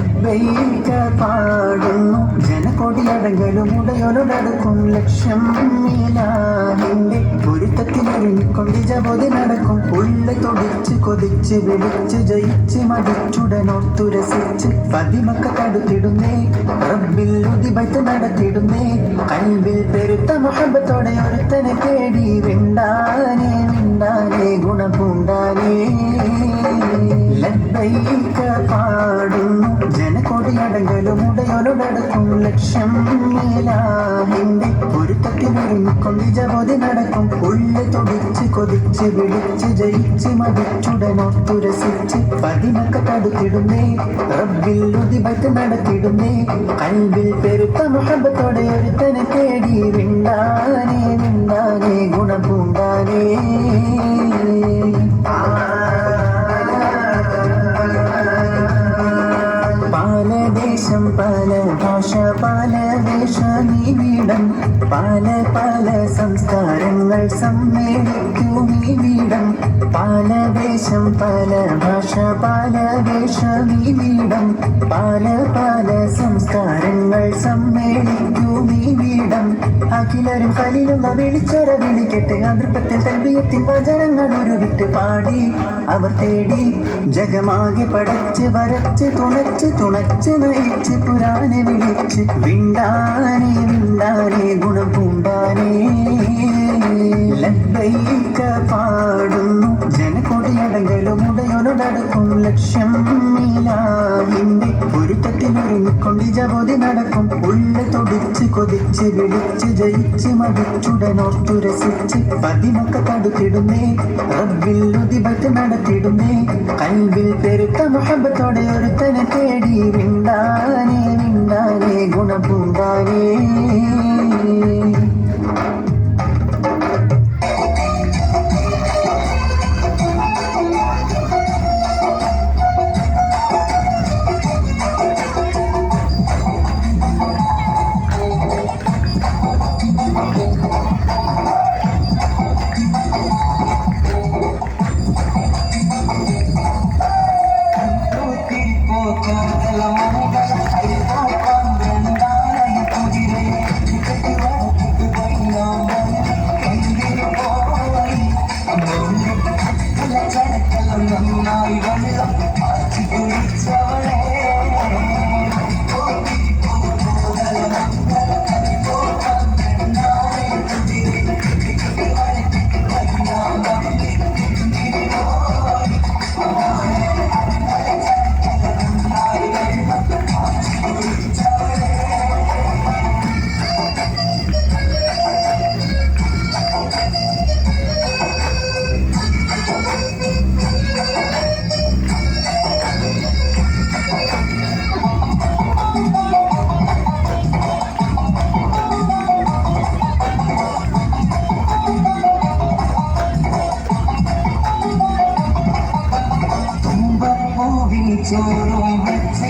ലബ്ബൈക പാടുന്നു ജനകൊടിയടങ്കലും ഉടയോടടുക്കും ലക്ഷ്യം ഇലാഹിന്റെ പൊരുത്തത്തിനൊരുങ്ങിക്കൊണ്ട് ജബോധി നടക്കും ഉള്ള തൊടിച്ച് കൊതിച്ച് വിളിച്ച് ജയിച്ച് മതിച്ചുടനൊത്തുരസിച്ച് പതിമക്ക തടുത്തിടുന്നേ റബ്ബിൽ ഉദിബത്ത് നടത്തിടുന്നേ കൽബിൽ പെരുത്ത മുഹബത്തോടെ ഒരുത്തനെ തേടി വിണ്ടാനേ വിണ്ടാനേ ഗുണപൂണ്ടാനേ ലബ്ബൈക പാടുന്നു ജനകൊടിയടങ്കലും ഉടയോടടുക്കും ലക്ഷ്യം ഇലാഹിന്റെ പൊരുത്തത്തിനൊരുങ്ങിക്കൊണ്ട് ജബോധി നടക്കും ഉള്ള തൊടിച്ച് കൊതിച്ച് വിളിച്ച് ജയിച്ച് മതിച്ചുടനൊത്തുരസിച്ച് പതിമക്ക തടുത്തിടുന്നേ റബ്ബിൽ ഉദിബത്ത് നടത്തിടുന്നേ കൽബിൽ പെരുത്ത മുഹബത്തോടെ ഒരുത്തനെ തേടി വിണ്ടാനേ വിണ്ടാനേ ഗുണപൂണ്ടാനേ പാലദേശം പല ഭാഷ പല വേഷമീവിടം പല പല സംസ്കാരങ്ങൾ സമ്മേളിക്കുമീവിടം പാലദേശം പല ഭാഷ പല വേഷമീവിടം പല പല സംസ്കാരങ്ങൾ സമ്മേളിക്കുമീവിടം അഖിലരും കലിലുള്ള വിളിച്ചൊര വിളിക്കട്ടെ അതൃപ്പത്തിൽ തൽബിയത്തിൻ വചനങ്ങൾ ഉരുവിട്ട് പാടി അവർ തേടി ജഗമാകെ പടച്ച് വരച്ച് തുണച്ച് തുണച്ച് നയിച്ച് പുരാനെ വിളിച്ച് വിണ്ടാനേ വിണ്ടാനേ ഗുണം പൂണ്ടാനേ ലബ്ബൈക പാടുന്നു ജനകൊടിയടങ്കലും ഉടയോടടുക്കും ലക്ഷ്യം ഇലാഹിന്റെ പൊരുത്തത്തിനൊരുങ്ങിക്കൊണ്ട് ജബോധി നടക്കും ഉള്ള തൊടിച്ച് കൊതിച്ച് വിളിച്ച് ജയിച്ച് മതിച്ചുടനോർത്തുരസിച്ച് പതിമക്ക തടുത്തിടുന്നേ റബ്ബിൽ ഉദിബത്ത് നടത്തിടുന്നേ കൽബിൽ പെരുത്ത മുഹബത്തോടെ ഒരുത്തനെ തേടി വിണ്ടാനേ വിണ്ടാനേ ഗുണപൂണ്ടാനേ ചോറും വെച്ച്